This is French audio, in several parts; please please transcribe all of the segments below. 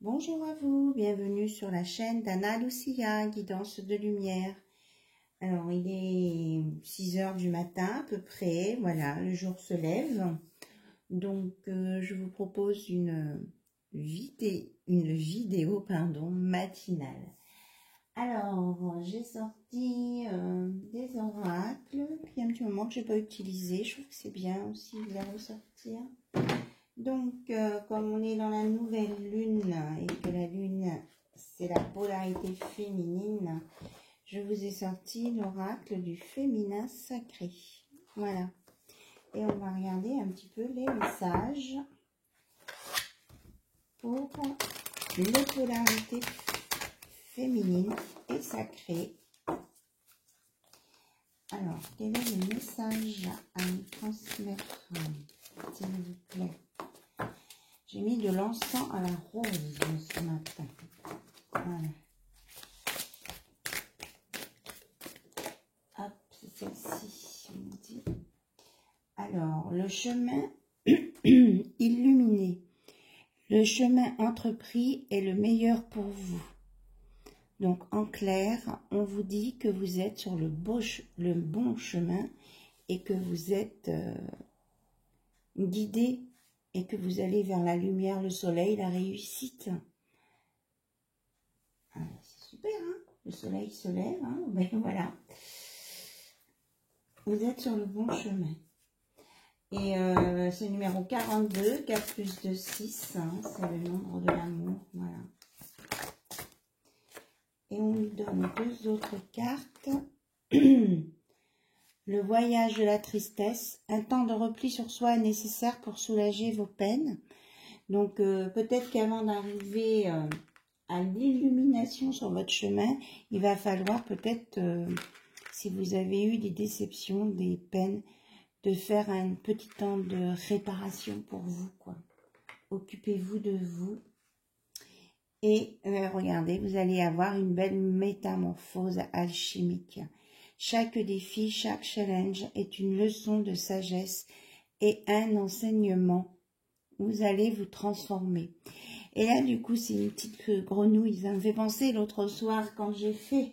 Bonjour à vous, bienvenue sur la chaîne d'Anna Lucia, guidance de lumière. Alors, il est 6 h du matin à peu près, voilà, le jour se lève. Donc, je vous propose une vidéo matinale. Alors, j'ai sorti des oracles, puis il y a un petit moment que je n'ai pas utilisé. Je trouve que c'est bien aussi de les ressortir. Donc, comme on est dans la nouvelle lune et que la lune, c'est la polarité féminine, je vous ai sorti l'oracle du féminin sacré. Voilà. Et on va regarder un petit peu les messages pour les polarités féminines et sacrées. Alors, quel est le message à nous transmettre, s'il vous plaît? J'ai mis de l'encens à la rose ce matin. Voilà. Hop, c'est celle-ci, on dit. Alors, le chemin illuminé. Le chemin entrepris est le meilleur pour vous. Donc, en clair, on vous dit que vous êtes sur le bon chemin et que vous êtes guidé et que vous allez vers la lumière, le soleil, la réussite. Ah, c'est super, hein? Le soleil se lève, hein? Ben voilà. Vous êtes sur le bon chemin. Et c'est le numéro 42, 4 plus 2, 6, hein, c'est le nombre de l'amour, voilà. Et on lui donne deux autres cartes. Le voyage de la tristesse, un temps de repli sur soi est nécessaire pour soulager vos peines. Donc peut-être qu'avant d'arriver à l'illumination sur votre chemin, il va falloir peut-être, si vous avez eu des déceptions, des peines, de faire un petit temps de réparation pour vous, quoi. Occupez-vous de vous. Et regardez, vous allez avoir une belle métamorphose alchimique. Chaque défi, chaque challenge est une leçon de sagesse et un enseignement. Vous allez vous transformer. Et là, du coup, c'est une petite grenouille. Ça me fait penser l'autre soir, quand j'ai fait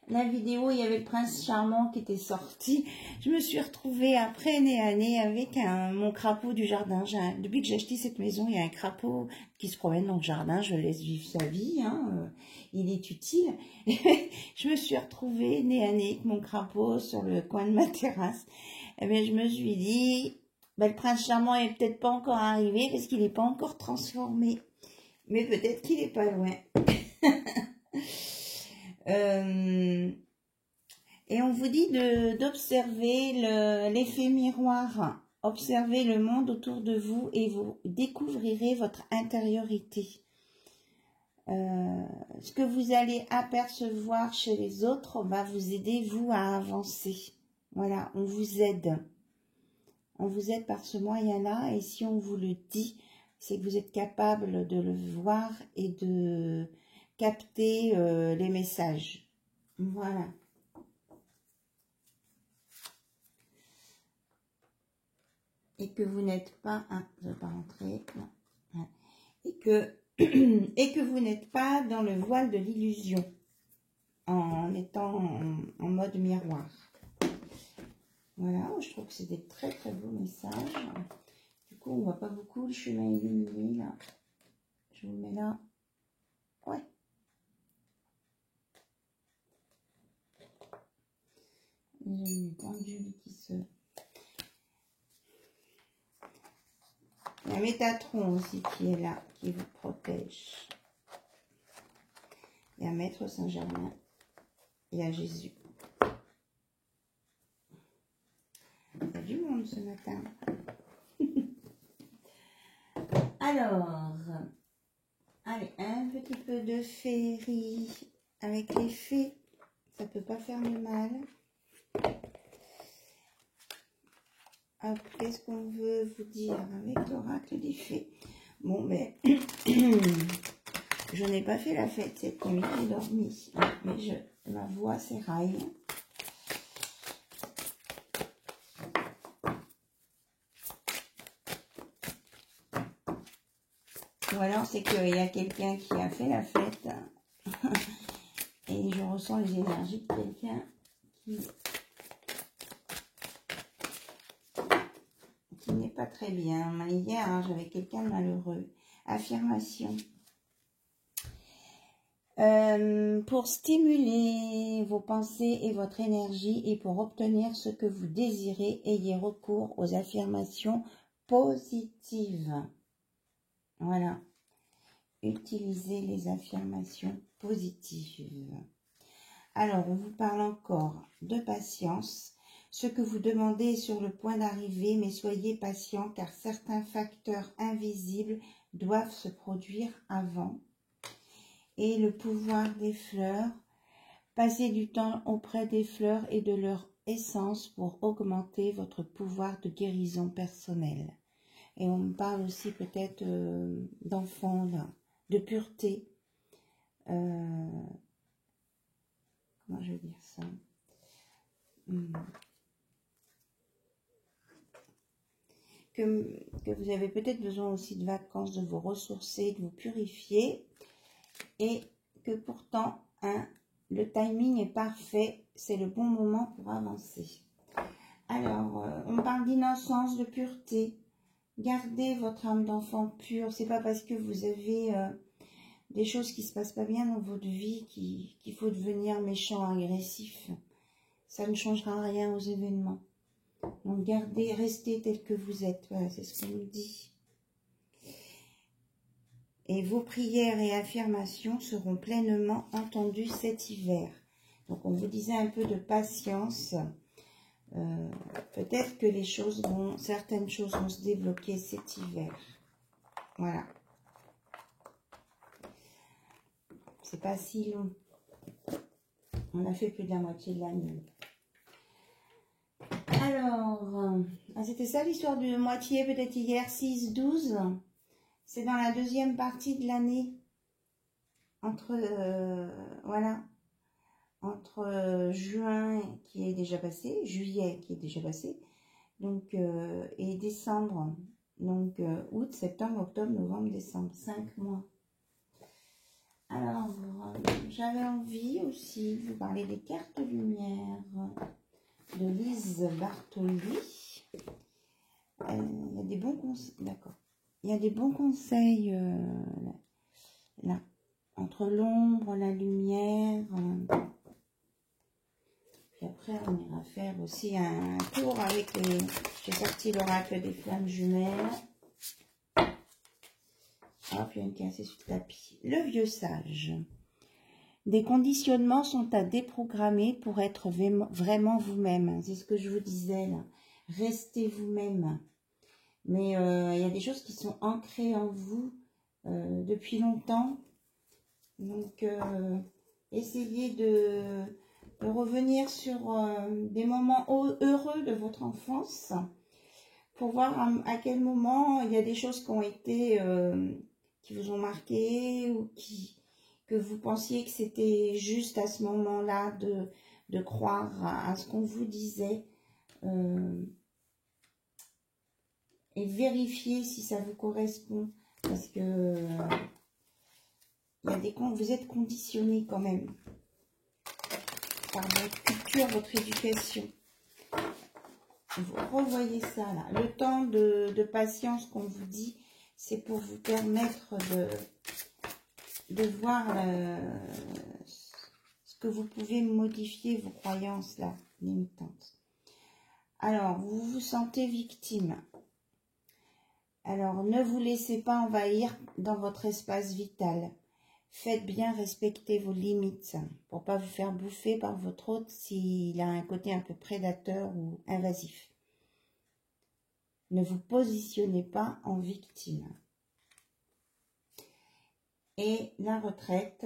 la vidéo, il y avait le prince charmant qui était sorti. Je me suis retrouvée après, nez à nez, avec mon crapaud du jardin. Depuis que j'ai acheté cette maison, il y a un crapaud qui se promène dans le jardin. Je le laisse vivre sa vie, hein, il est utile. Je me suis retrouvée nez à nez avec mon crapaud sur le coin de ma terrasse. Et bien, je me suis dit, ben, le prince charmant est peut-être pas encore arrivé parce qu'il n'est pas encore transformé. Mais peut-être qu'il n'est pas loin. Et on vous dit d'observer l'effet miroir. Observez le monde autour de vous et vous découvrirez votre intériorité. Ce que vous allez apercevoir chez les autres va vous aider, vous, à avancer. Voilà, on vous aide. On vous aide par ce moyen-là. Et si on vous le dit, c'est que vous êtes capable de le voir et de capter les messages. Voilà. Et que vous n'êtes pas... Ah, je ne vais pas rentrer. Non. Et que vous n'êtes pas dans le voile de l'illusion en étant en mode miroir. Voilà, je trouve que c'est des très très beaux messages. Du coup, on ne voit pas beaucoup le chemin illuminé là. Je vous le mets là. Ouais. J'ai une pendule qui se... Il y a Métatron aussi qui est là, qui vous protège. Il y a Maître Saint-Germain. Il y a Jésus. Il y a du monde ce matin. Alors, allez, un petit peu de féerie avec les fées. Ça peut pas faire de mal. Hop, qu'est-ce qu'on veut vous dire avec l'oracle des fées? Bon, ben, je n'ai pas fait la fête cette nuit, j'ai dormi. Mais ma voix s'éraille. Ou alors c'est qu'il y a quelqu'un qui a fait la fête. Et je ressens les énergies de quelqu'un qui n'est pas très bien. Hier, hein, j'avais quelqu'un de malheureux. Affirmation. Pour stimuler vos pensées et votre énergie et pour obtenir ce que vous désirez, ayez recours aux affirmations positives. Voilà. Utilisez les affirmations positives. Alors, on vous parle encore de patience. Ce que vous demandez est sur le point d'arriver, mais soyez patient car certains facteurs invisibles doivent se produire avant. Et le pouvoir des fleurs. Passez du temps auprès des fleurs et de leur essence pour augmenter votre pouvoir de guérison personnelle. Et on me parle aussi peut-être d'enfants, de pureté. Comment je vais dire ça? Que vous avez peut-être besoin aussi de vacances, de vous ressourcer, de vous purifier. Et que pourtant, hein, le timing est parfait. C'est le bon moment pour avancer. Alors, on parle d'innocence, de pureté. Gardez votre âme d'enfant pure. C'est pas parce que vous avez des choses qui se passent pas bien dans votre vie qu'il faut devenir méchant, agressif. Ça ne changera rien aux événements. Donc, gardez, restez tel que vous êtes. Voilà, c'est ce qu'on nous dit. Et vos prières et affirmations seront pleinement entendues cet hiver. Donc, on vous disait un peu de patience. Peut-être que certaines choses vont se débloquer cet hiver. Voilà. C'est pas si long. On a fait plus de la moitié de l'année. Alors, c'était ça l'histoire de moitié, peut-être hier, 6-12. C'est dans la deuxième partie de l'année. Voilà. Entre juin qui est déjà passé, juillet qui est déjà passé, donc et décembre, donc août, septembre, octobre, novembre, décembre, 5 mois. Alors, j'avais envie aussi de vous parler des cartes lumière de Lise Bartoli. Il y a des bons conseils, d'accord. Il y a des bons conseils là, entre l'ombre, la lumière. Puis après, on ira faire aussi un tour avec les... J'ai sorti l'oracle des flammes jumelles. Hop, il y a une cassée sur le tapis. Le vieux sage. Des conditionnements sont à déprogrammer pour être vraiment vous-même. C'est ce que je vous disais là. Restez vous-même. Mais il y a des choses qui sont ancrées en vous depuis longtemps. Donc, essayez de revenir sur des moments heureux de votre enfance pour voir à quel moment il y a des choses qui ont été, qui vous ont marqué ou que vous pensiez que c'était juste à ce moment-là de croire à ce qu'on vous disait et vérifier si ça vous correspond parce que vous êtes conditionné quand même par votre culture, votre éducation. Vous revoyez ça là. Le temps de patience qu'on vous dit, c'est pour vous permettre de voir ce que vous pouvez modifier, vos croyances là, limitantes. Alors, vous vous sentez victime. Alors, ne vous laissez pas envahir dans votre espace vital. Faites bien respecter vos limites pour ne pas vous faire bouffer par votre hôte s'il a un côté un peu prédateur ou invasif. Ne vous positionnez pas en victime. Et la retraite,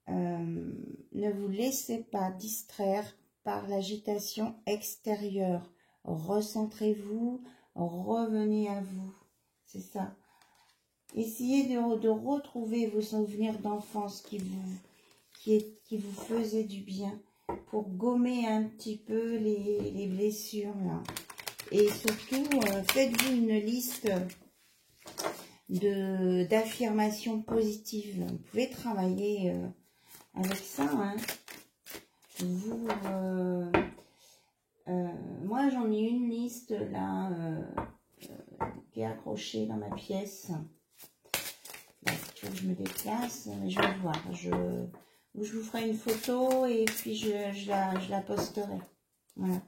ne vous laissez pas distraire par l'agitation extérieure. Recentrez-vous, revenez à vous. C'est ça. Essayez de retrouver vos souvenirs d'enfance qui vous faisaient du bien pour gommer un petit peu les blessures là. Et surtout, faites-vous une liste d'affirmations positives. Vous pouvez travailler avec ça. Hein. Moi, j'en ai une liste là qui est accrochée dans ma pièce. Bon, il faut que je me déplace, mais je vais voir. Je vous ferai une photo et puis je la posterai. Voilà.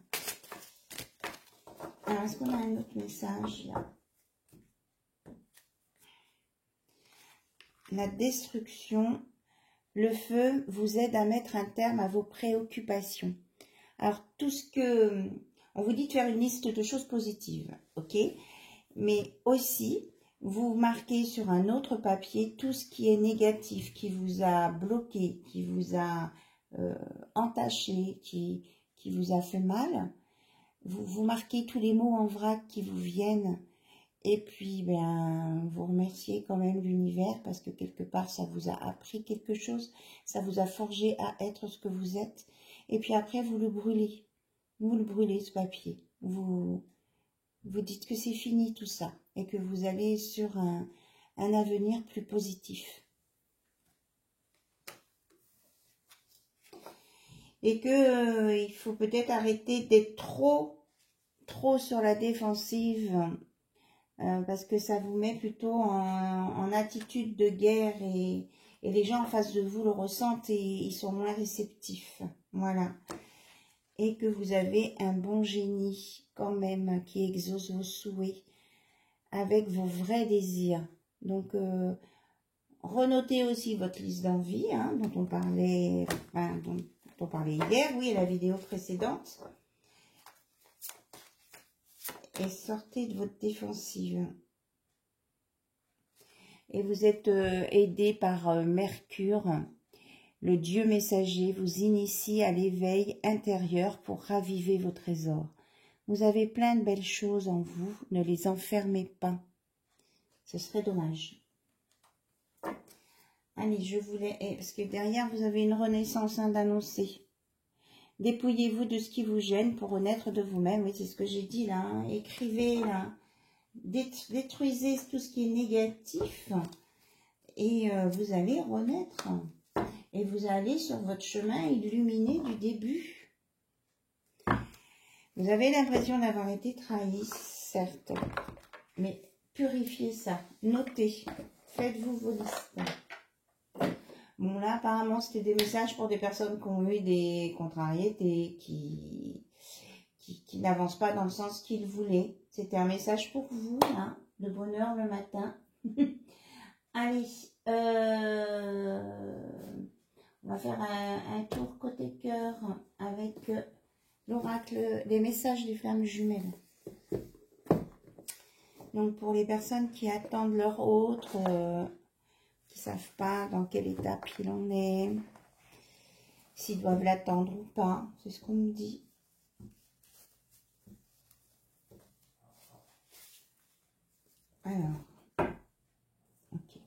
Alors, est-ce qu'on a un autre message là? La destruction. Le feu vous aide à mettre un terme à vos préoccupations. Alors, tout ce que... On vous dit de faire une liste de choses positives, ok? Mais aussi, vous marquez sur un autre papier tout ce qui est négatif, qui vous a bloqué, qui vous a entaché, qui vous a fait mal. Vous marquez tous les mots en vrac qui vous viennent. Et puis, ben, vous remerciez quand même l'univers parce que quelque part, ça vous a appris quelque chose. Ça vous a forgé à être ce que vous êtes. Et puis après, vous le brûlez. Vous le brûlez, ce papier. Vous dites que c'est fini tout ça. Et que vous allez sur un avenir plus positif. Et que il faut peut-être arrêter d'être trop sur la défensive. Parce que ça vous met plutôt en attitude de guerre et les gens en face de vous le ressentent et ils sont moins réceptifs. Voilà. Et que vous avez un bon génie quand même qui exauce vos souhaits avec vos vrais désirs. Donc, renotez aussi votre liste d'envie hein, dont on parlait hier, oui, à la vidéo précédente. Et sortez de votre défensive. Et vous êtes aidé par Mercure. Le Dieu messager vous initie à l'éveil intérieur pour raviver vos trésors. Vous avez plein de belles choses en vous. Ne les enfermez pas. Ce serait dommage. Allez, je voulais... Parce que derrière, vous avez une renaissance hein, d'annoncer. Dépouillez-vous de ce qui vous gêne pour renaître de vous-même. Oui, c'est ce que j'ai dit là. Hein. Écrivez là. Détruisez tout ce qui est négatif. Et vous allez renaître. Et vous allez sur votre chemin illuminé du début. Vous avez l'impression d'avoir été trahi, certes. Mais purifiez ça. Notez. Faites-vous vos listes. Bon, là, apparemment, c'était des messages pour des personnes qui ont eu des contrariétés, qui n'avancent pas dans le sens qu'ils voulaient. C'était un message pour vous, hein, de bonheur le matin. Allez, on va faire un tour côté cœur avec l'oracle, les messages des flammes jumelles. Donc, pour les personnes qui attendent leur autre... qui ne savent pas dans quelle étape il en est, s'ils doivent l'attendre ou pas, c'est ce qu'on nous dit. Alors, ok.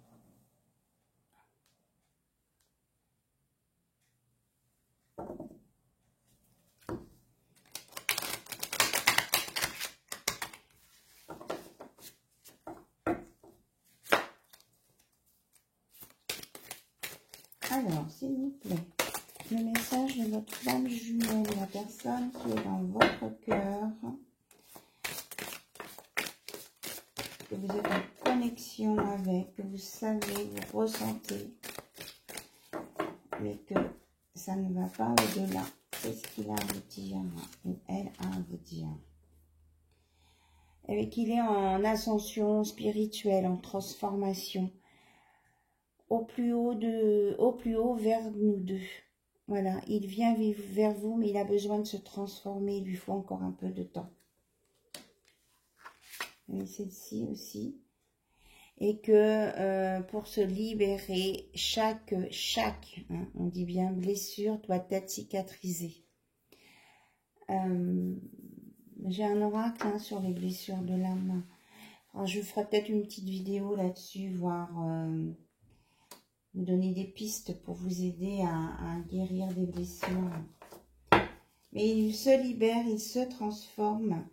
Alors, s'il vous plaît, le message de votre flamme jumelle, la personne qui est dans votre cœur, que vous êtes en connexion avec, que vous savez, vous ressentez, mais que ça ne va pas au-delà. C'est ce qu'il a à vous dire, ou elle a à vous dire. Et qu'il est en ascension spirituelle, en transformation. Au plus haut vers nous deux. Voilà, il vient vers vous, mais il a besoin de se transformer. Il lui faut encore un peu de temps. Et celle-ci aussi. Et que pour se libérer, chaque hein, on dit bien blessure, doit être cicatrisée. J'ai un oracle hein, sur les blessures de l'âme. Je ferai peut-être une petite vidéo là-dessus, voir... vous donner des pistes pour vous aider à guérir des blessures. Mais il se libère, il se transforme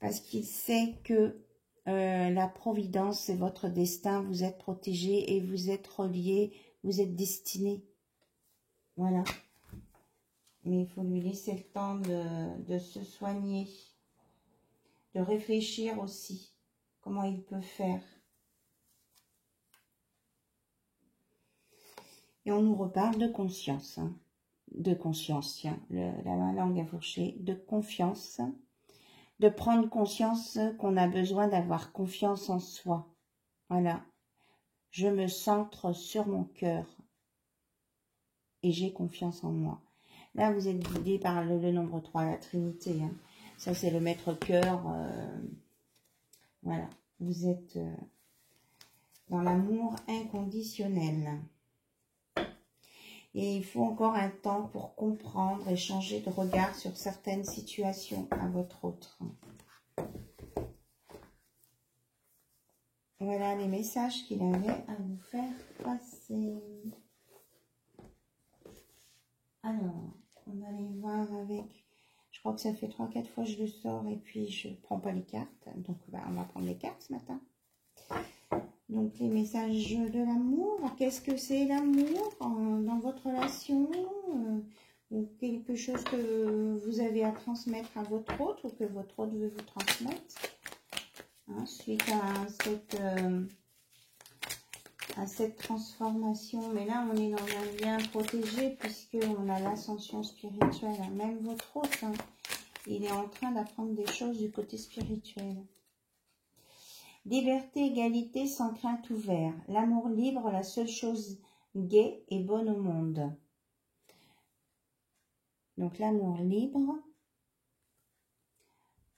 parce qu'il sait que la providence, c'est votre destin, vous êtes protégé et vous êtes relié, vous êtes destiné. Voilà. Mais il faut lui laisser le temps de se soigner, de réfléchir aussi, comment il peut faire. Et on nous reparle de conscience, hein. De conscience, tiens, la langue à fourcher, de confiance, de prendre conscience qu'on a besoin d'avoir confiance en soi. Voilà, je me centre sur mon cœur et j'ai confiance en moi. Là, vous êtes guidé par le nombre 3, la Trinité, hein. Ça, c'est le maître-cœur. Voilà, vous êtes dans l'amour inconditionnel. Et il faut encore un temps pour comprendre et changer de regard sur certaines situations à votre autre. Voilà les messages qu'il avait à vous faire passer. Alors, on va aller voir avec... Je crois que ça fait 3-4 fois que je le sors et puis je ne prends pas les cartes. Donc, on va prendre les cartes ce matin. Donc, les messages de l'amour. Qu'est-ce que c'est l'amour dans votre relation ou quelque chose que vous avez à transmettre à votre autre ou que votre autre veut vous transmettre, hein, suite à cette transformation. Mais là, on est dans un lien protégé puisqu'on a l'ascension spirituelle. Même votre autre, hein, il est en train d'apprendre des choses du côté spirituel. Liberté, égalité, sans crainte ouvert. L'amour libre, la seule chose gaie et bonne au monde. Donc l'amour libre,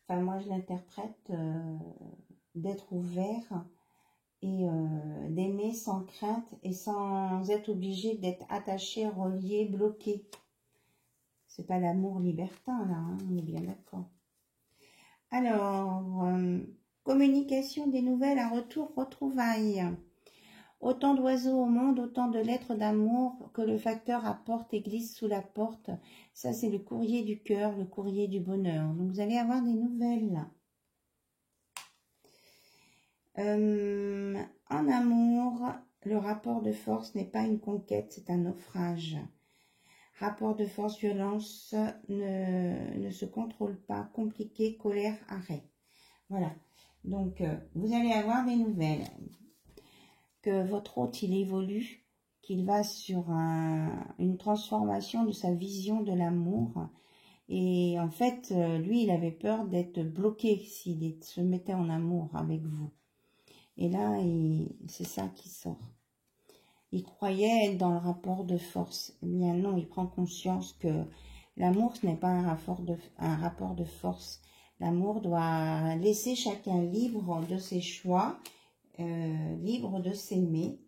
enfin moi je l'interprète d'être ouvert et d'aimer sans crainte et sans être obligé d'être attaché, relié, bloqué. C'est pas l'amour libertin là, hein, on est bien d'accord. Alors... communication des nouvelles, un retour, retrouvailles. Autant d'oiseaux au monde, autant de lettres d'amour que le facteur apporte et glisse sous la porte. Ça, c'est le courrier du cœur, le courrier du bonheur. Donc, vous allez avoir des nouvelles. En amour, le rapport de force n'est pas une conquête, c'est un naufrage. Rapport de force, violence ne se contrôle pas. Compliqué, colère, arrêt. Voilà. Donc, vous allez avoir des nouvelles. Que votre hôte, il évolue, qu'il va sur une transformation de sa vision de l'amour. Et en fait, lui, il avait peur d'être bloqué s'il se mettait en amour avec vous. Et là, c'est ça qui sort. Il croyait être dans le rapport de force. Eh bien non, il prend conscience que l'amour, ce n'est pas un rapport de force. L'amour doit laisser chacun libre de ses choix, libre de s'aimer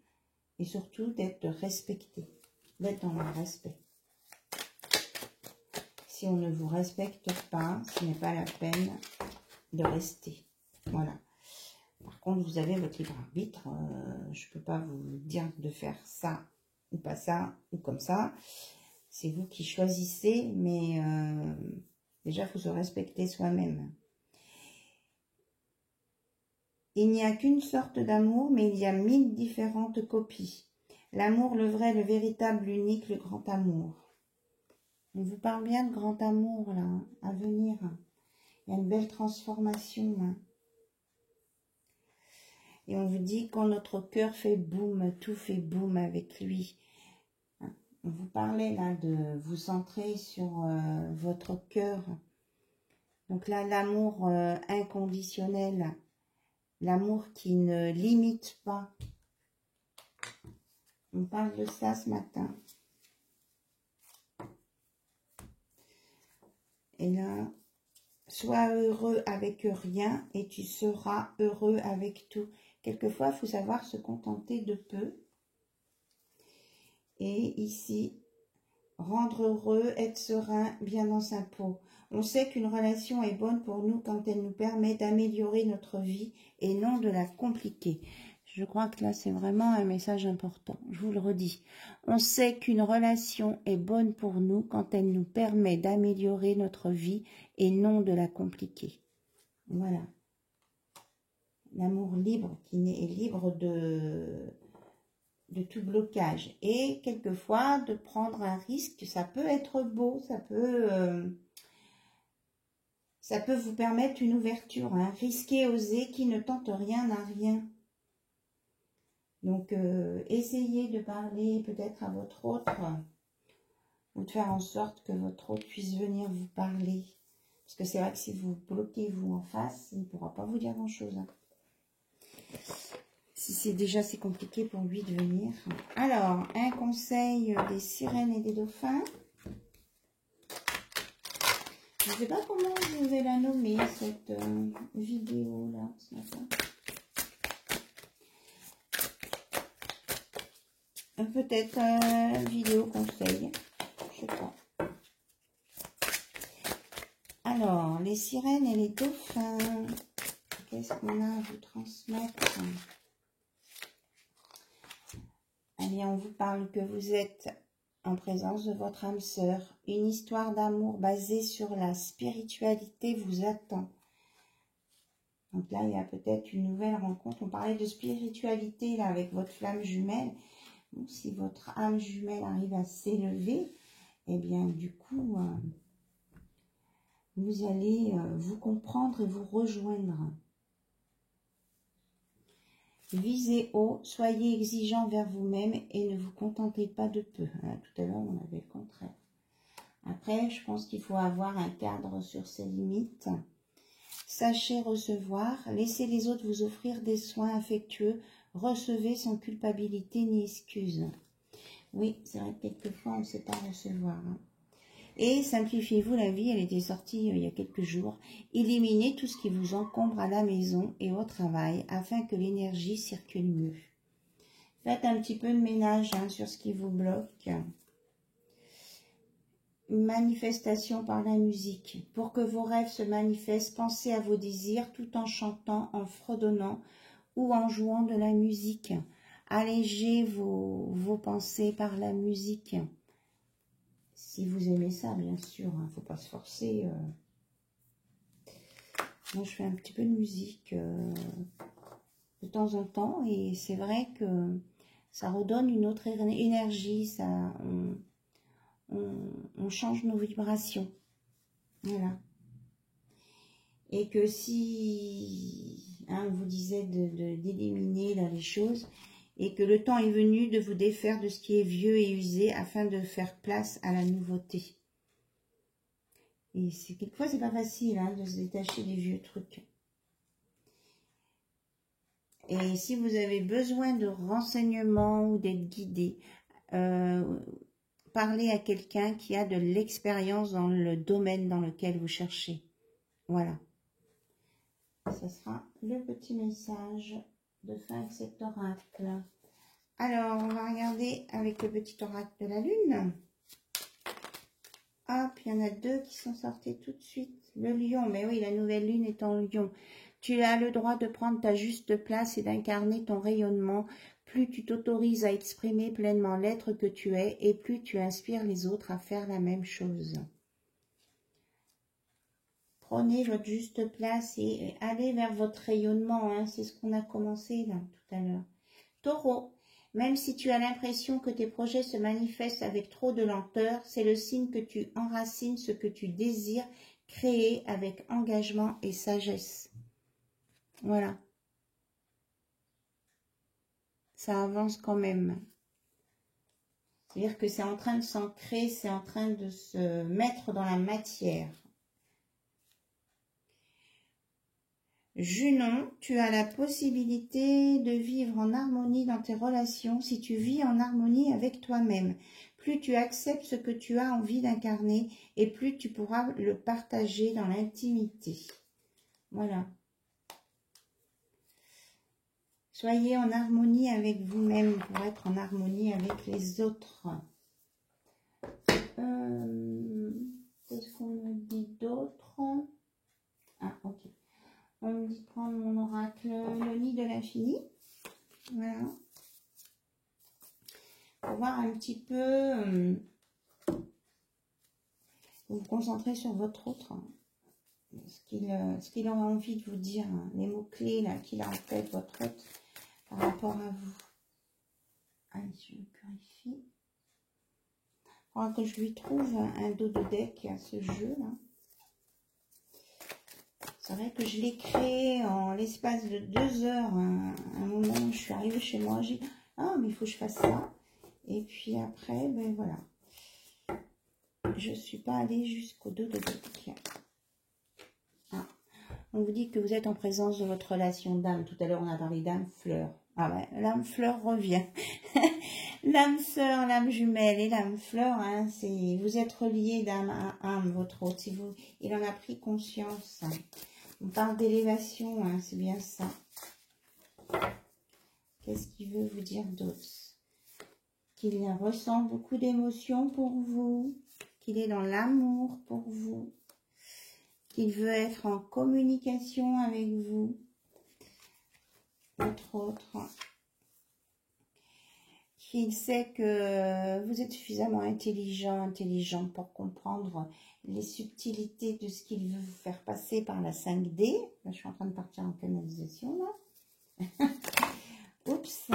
et surtout d'être respecté, d'être dans le respect. Si on ne vous respecte pas, ce n'est pas la peine de rester. Voilà. Par contre, vous avez votre libre arbitre. Je ne peux pas vous dire de faire ça ou pas ça ou comme ça. C'est vous qui choisissez, mais... déjà, il faut se respecter soi-même. Il n'y a qu'une sorte d'amour, mais il y a 1000 différentes copies. L'amour, le vrai, le véritable, l'unique, le grand amour. On vous parle bien de grand amour, là, hein, à venir. Il y a une belle transformation. Hein. Et on vous dit quand notre cœur fait boum, tout fait boum avec lui. On vous parlait là de vous centrer sur votre cœur. Donc là, l'amour inconditionnel, l'amour qui ne limite pas. On parle de ça ce matin. Et là, sois heureux avec rien et tu seras heureux avec tout. Quelquefois, il faut savoir se contenter de peu. Et ici, rendre heureux, être serein, bien dans sa peau. On sait qu'une relation est bonne pour nous quand elle nous permet d'améliorer notre vie et non de la compliquer. Je crois que là, c'est vraiment un message important. Je vous le redis. On sait qu'une relation est bonne pour nous quand elle nous permet d'améliorer notre vie et non de la compliquer. Voilà. l'amour libre qui est libre de tout blocage. Et quelquefois, de prendre un risque, ça peut être beau, ça peut vous permettre une ouverture, hein. Risquer, oser, qui ne tente rien n'a rien. Donc, essayez de parler peut-être à votre autre, ou de faire en sorte que votre autre puisse venir vous parler. Parce que c'est vrai que si vous bloquez vous en face, il ne pourra pas vous dire grand-chose, hein. Si c'est déjà assez compliqué pour lui de venir. Alors, un conseil des sirènes et des dauphins. Je ne sais pas comment je vais la nommer, cette vidéo-là, ce matin. Peut-être vidéo conseil, je sais pas. Alors, les sirènes et les dauphins, qu'est-ce qu'on a à vous transmettre? Eh bien, on vous parle que vous êtes en présence de votre âme sœur. Une histoire d'amour basée sur la spiritualité vous attend. Donc là, il y a peut-être une nouvelle rencontre. On parlait de spiritualité là avec votre flamme jumelle. Bon, si votre âme jumelle arrive à s'élever, eh bien, du coup, vous allez vous comprendre et vous rejoindre. Visez haut, soyez exigeant vers vous-même et ne vous contentez pas de peu. Hein, tout à l'heure, on avait le contraire. Après, je pense qu'il faut avoir un cadre sur ses limites. Sachez recevoir, laissez les autres vous offrir des soins affectueux, recevez sans culpabilité ni excuse. Oui, c'est vrai que quelquefois, on ne sait pas recevoir. Hein. Et simplifiez-vous la vie, elle était sortie il y a quelques jours. Éliminez tout ce qui vous encombre à la maison et au travail afin que l'énergie circule mieux. Faites un petit peu de ménage sur ce qui vous bloque. Manifestation par la musique. Pour que vos rêves se manifestent, pensez à vos désirs tout en chantant, en fredonnant ou en jouant de la musique. Allégez vos pensées par la musique. Si vous aimez ça, bien sûr, il ne faut pas se forcer. Moi, je fais un petit peu de musique de temps en temps et c'est vrai que ça redonne une autre énergie, ça, on change nos vibrations. Voilà. Et que si on vous disait d'éliminer les choses, et que le temps est venu de vous défaire de ce qui est vieux et usé afin de faire place à la nouveauté. Et quelquefois, c'est pas facile de se détacher des vieux trucs. Et si vous avez besoin de renseignements ou d'être guidé, parlez à quelqu'un qui a de l'expérience dans le domaine dans lequel vous cherchez. Voilà. Ce sera le petit message de fin de cet oracle. Alors, on va regarder avec le petit oracle de la lune. Hop, il y en a deux qui sont sortis tout de suite. Le lion, mais oui, la nouvelle lune est en lion. Tu as le droit de prendre ta juste place et d'incarner ton rayonnement. Plus tu t'autorises à exprimer pleinement l'être que tu es et plus tu inspires les autres à faire la même chose. Prenez votre juste place et allez vers votre rayonnement. C'est ce qu'on a commencé là tout à l'heure. Taureau, même si tu as l'impression que tes projets se manifestent avec trop de lenteur, c'est le signe que tu enracines ce que tu désires créer avec engagement et sagesse. Voilà. Ça avance quand même. C'est-à-dire que c'est en train de s'ancrer, c'est en train de se mettre dans la matière. Junon, tu as la possibilité de vivre en harmonie dans tes relations si tu vis en harmonie avec toi-même. Plus tu acceptes ce que tu as envie d'incarner et plus tu pourras le partager dans l'intimité. Voilà. Soyez en harmonie avec vous-même pour être en harmonie avec les autres. Qu'est-ce qu'on me dit d'autre? Ah, ok. On me dit de prendre mon oracle, le nid de l'infini. Voilà. Pour voir un petit peu, vous vous concentrez sur votre autre. ce qu'il aura envie de vous dire, hein, les mots-clés là qu'il a en tête, votre hôte, par rapport à vous. Allez, je purifie. Il faudra que je lui trouve un dos de deck à ce jeu-là. C'est vrai que je l'ai créé en l'espace de 2 heures, un moment où je suis arrivée chez moi, j'ai dit, ah, mais il faut que je fasse ça. Et puis après, ben voilà. Je ne suis pas allée jusqu'au dos de deck. Ah. On vous dit que vous êtes en présence de votre relation d'âme. Tout à l'heure, on a parlé d'âme fleur. Ah ouais, l'âme fleur revient. L'âme sœur, l'âme jumelle et l'âme fleur, hein, vous êtes reliés d'âme à âme, votre hôte. Si vous, il en a pris conscience. On parle d'élévation, hein, c'est bien ça. Qu'est-ce qu'il veut vous dire d'autre? Qu'il ressent beaucoup d'émotions pour vous, qu'il est dans l'amour pour vous, qu'il veut être en communication avec vous, entre autres. Qu'il sait que vous êtes suffisamment intelligent pour comprendre les subtilités de ce qu'il veut vous faire passer par la 5D. Là, je suis en train de partir en canalisation, là. Oups.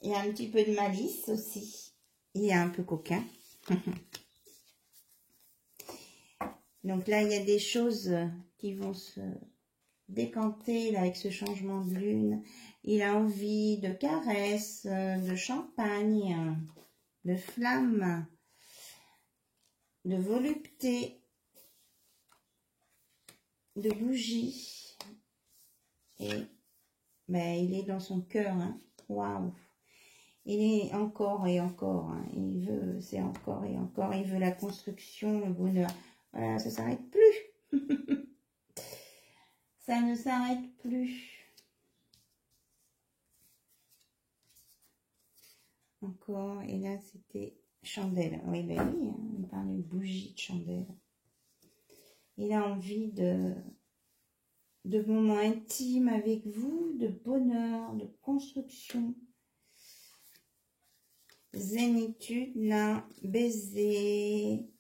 Il y a un petit peu de malice aussi. Il est un peu coquin. Donc là, il y a des choses qui vont se décanter là, avec ce changement de lune. Il a envie de caresses, de champagne, de flammes, de volupté, de bougies. Et ben, il est dans son cœur. Hein. Waouh! Il est encore et encore. Hein. Il veut, c'est encore et encore. Il veut la construction, le bonheur. Voilà, ça ne s'arrête plus. Ça ne s'arrête plus. Encore, et là c'était chandelle. Oui, ben oui, hein, on parle de bougie de chandelle. Il a envie de moments intimes avec vous, de bonheur, de construction. Zénitude, là, baiser,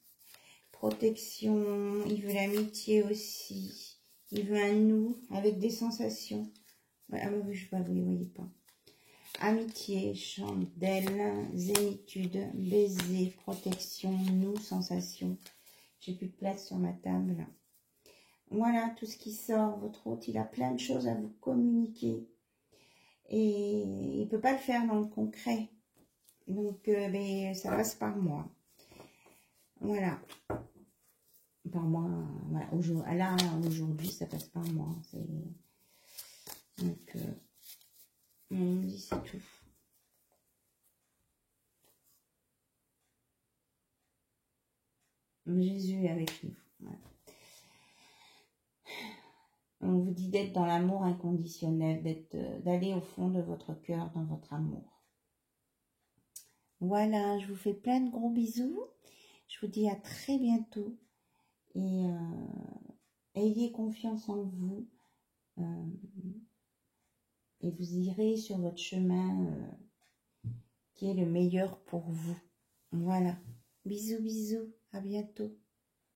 protection, il veut l'amitié aussi. Il veut un nous avec des sensations. Ouais, ah oui, je ne vous voyez pas. Amitié, chandelle, zénitude, baiser, protection, nous, sensation. J'ai plus de place sur ma table. Voilà tout ce qui sort. Votre hôte, il a plein de choses à vous communiquer. Et il ne peut pas le faire dans le concret. Donc, ben, ça passe par moi. Voilà. Par moi. Voilà. Là, aujourd'hui, ça passe par moi. Donc, on me dit c'est tout. Jésus est avec nous. Voilà. On vous dit d'être dans l'amour inconditionnel, d'aller au fond de votre cœur, dans votre amour. Voilà, je vous fais plein de gros bisous. Je vous dis à très bientôt. Et ayez confiance en vous. Et vous irez sur votre chemin qui est le meilleur pour vous. Voilà. Bisous, bisous. À bientôt.